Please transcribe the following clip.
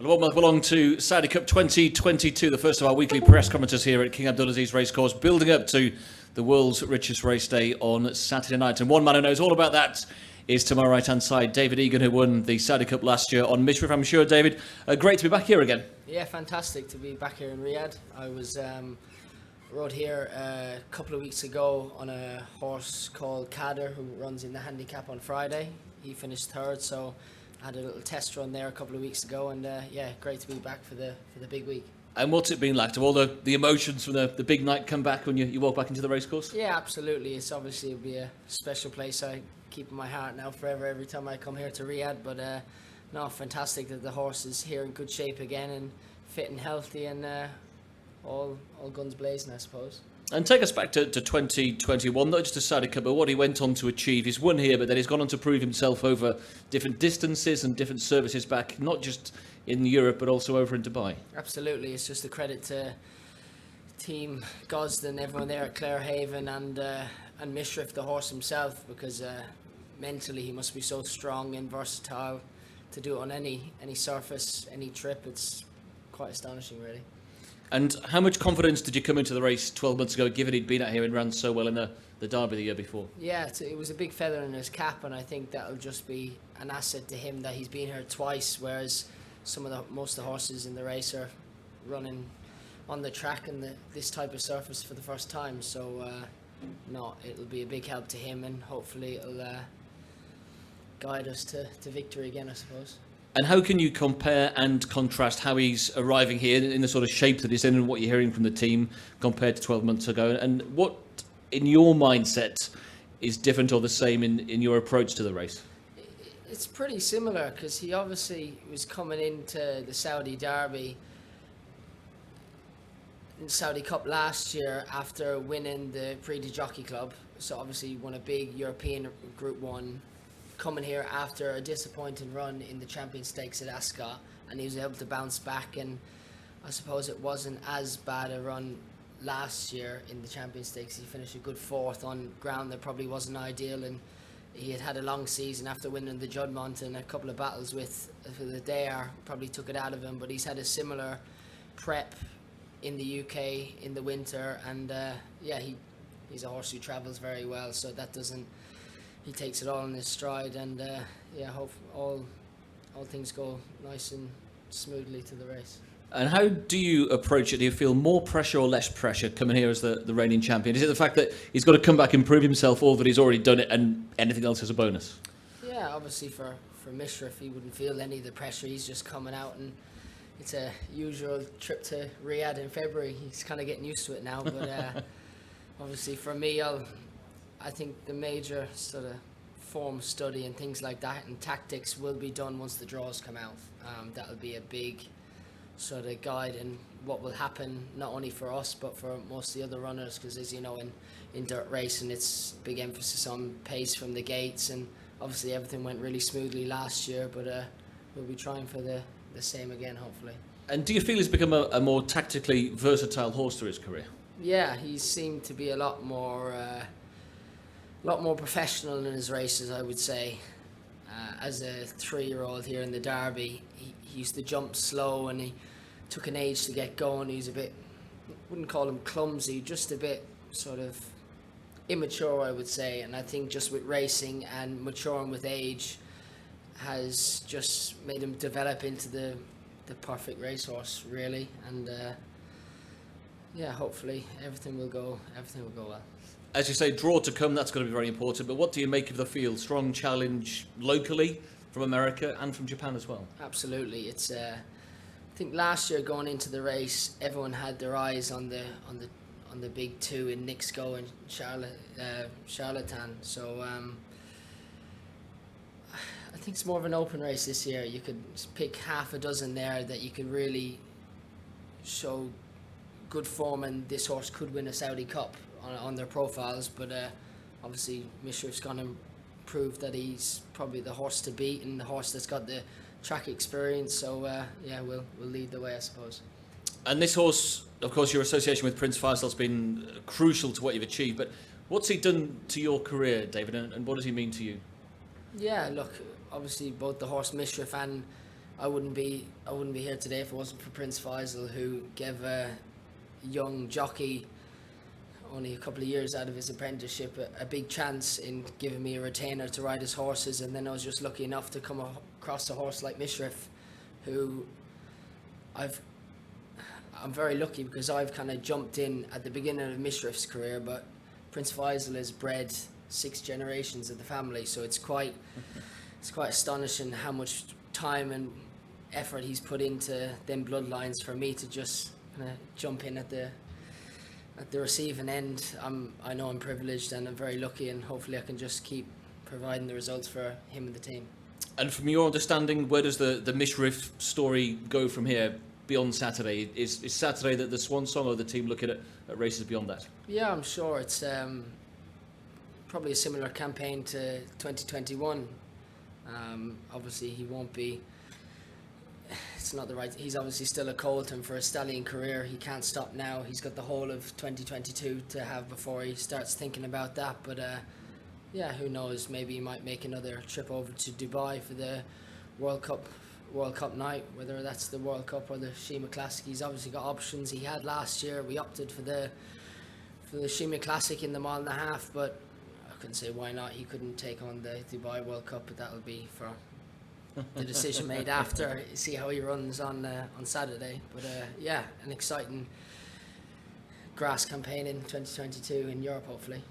Well, welcome along to Saudi Cup 2022, the first of our weekly press conferences here at King Abdulaziz Racecourse, building up to the world's richest race day on Saturday night. And one man who knows all about that is to my right-hand side, David Egan, who won the Saudi Cup last year on Mishrif. I'm sure, David, great to be back here again. Yeah, fantastic to be back here in Riyadh. I was rode here a couple of weeks ago on a horse called Calibre, who runs in the handicap on Friday. He finished third, so I had a little test run there a couple of weeks ago, and yeah, great to be back for the big week. And what's it been like? Do all the emotions from the big night come back when you walk back into the racecourse? Yeah, absolutely. It'll be a special place. I keep in my heart now forever every time I come here to Riyadh. But no, fantastic that the horse is here in good shape again and fit and healthy, and all guns blazing, I suppose. And take us back to 2021, not just a Saudi Cup, but what he went on to achieve. He's won here, but then he's gone on to prove himself over different distances and different services back, not just in Europe, but also over in Dubai. Absolutely. It's just a credit to Team Gosden, everyone there at Clarehaven, and Mishrif, the horse himself, because mentally he must be so strong and versatile to do it on any surface, any trip. It's quite astonishing, really. And how much confidence did you come into the race 12 months ago, given he'd been out here and ran so well in the Derby the year before? Yeah, it was a big feather in his cap, and I think that'll just be an asset to him that he's been here twice, whereas most of the horses in the race are running on the track and this type of surface for the first time. So, no, it'll be a big help to him, and hopefully it'll guide us to victory again, I suppose. And how can you compare and contrast how he's arriving here in the sort of shape that he's in and what you're hearing from the team compared to 12 months ago? And what, in your mindset, is different or the same in your approach to the race? It's pretty similar, because he obviously was coming into the Saudi Derby in the Saudi Cup last year after winning the Prix du Jockey Club. So obviously he won a big European Group 1. Coming here after a disappointing run in the Champion Stakes at Ascot, and he was able to bounce back, and I suppose it wasn't as bad a run last year in the Champion Stakes. He finished a good fourth on ground that probably wasn't ideal, and he had a long season after winning the Juddmonte, and a couple of battles with the Dare probably took it out of him, but he's had a similar prep in the UK in the winter, and yeah, he's a horse who travels very well, so that doesn't. He takes it all in his stride, and yeah, hope all things go nice and smoothly to the race. And how do you approach it? Do you feel more pressure or less pressure coming here as the reigning champion? Is it the fact that he's got to come back and prove himself, or that he's already done it and anything else is a bonus? Yeah, obviously for Mishrif, he wouldn't feel any of the pressure. He's just coming out, and it's a usual trip to Riyadh in February. He's kind of getting used to it now, but obviously for me, I think the major sort of form study and things like that and tactics will be done once the draws come out. That'll be a big sort of guide in what will happen, not only for us but for most of the other runners, because as you know, in dirt racing it's big emphasis on pace from the gates, and obviously everything went really smoothly last year, but we'll be trying for the same again, hopefully. And do you feel he's become a more tactically versatile horse through his career? Yeah, he seemed to be a lot more professional in his races, I would say. As a 3-year-old here in the Derby, he used to jump slow, and he took an age to get going. He's a bit, wouldn't call him clumsy, just a bit sort of immature, I would say. And I think just with racing and maturing with age has just made him develop into the perfect racehorse, really. And yeah, hopefully everything will go well. As you say, draw to come, that's going to be very important. But what do you make of the field? Strong challenge locally from America and from Japan as well? Absolutely. It's I think last year going into the race, everyone had their eyes on the big two in Nixco and Charlatan. So I think it's more of an open race this year. You could pick half a dozen there that you could really show good form, and this horse could win a Saudi Cup on their profiles, but obviously Mishrif's going to prove that he's probably the horse to beat and the horse that's got the track experience, so yeah, we'll lead the way, I suppose. And this horse, of course, your association with Prince Faisal's been crucial to what you've achieved, but what's he done to your career, David, and what does he mean to you? Yeah, look, obviously both the horse Mishrif and I wouldn't be here today if it wasn't for Prince Faisal, who gave a young jockey only a couple of years out of his apprenticeship a big chance in giving me a retainer to ride his horses. And then I was just lucky enough to come across a horse like Mishrif, who I'm very lucky because I've kind of jumped in at the beginning of Mishrif's career, but Prince Faisal has bred 6 generations of the family, so it's quite astonishing how much time and effort he's put into them bloodlines for me to just kind of jump in at the receiving end. I know I'm privileged and I'm very lucky, and hopefully I can just keep providing the results for him and the team. And from your understanding, where does the Mishrif story go from here beyond Saturday? Is Saturday the swan song, or the team looking at races beyond that? Yeah, I'm sure it's probably a similar campaign to 2021. Obviously he won't be, it's not the right, he's obviously still a Colton for a stallion career. He can't stop now. He's got the whole of 2022 to have before he starts thinking about that. But yeah, who knows, maybe he might make another trip over to Dubai for the World Cup night, whether that's the World Cup or the Shima Classic. He's obviously got options. He had last year. We opted for the Shima Classic in the mile and a half, but I couldn't say why not. He couldn't take on the Dubai World Cup, but that'll be for the decision made after. See how he runs on Saturday. But yeah, an exciting grass campaign in 2022 in Europe, hopefully.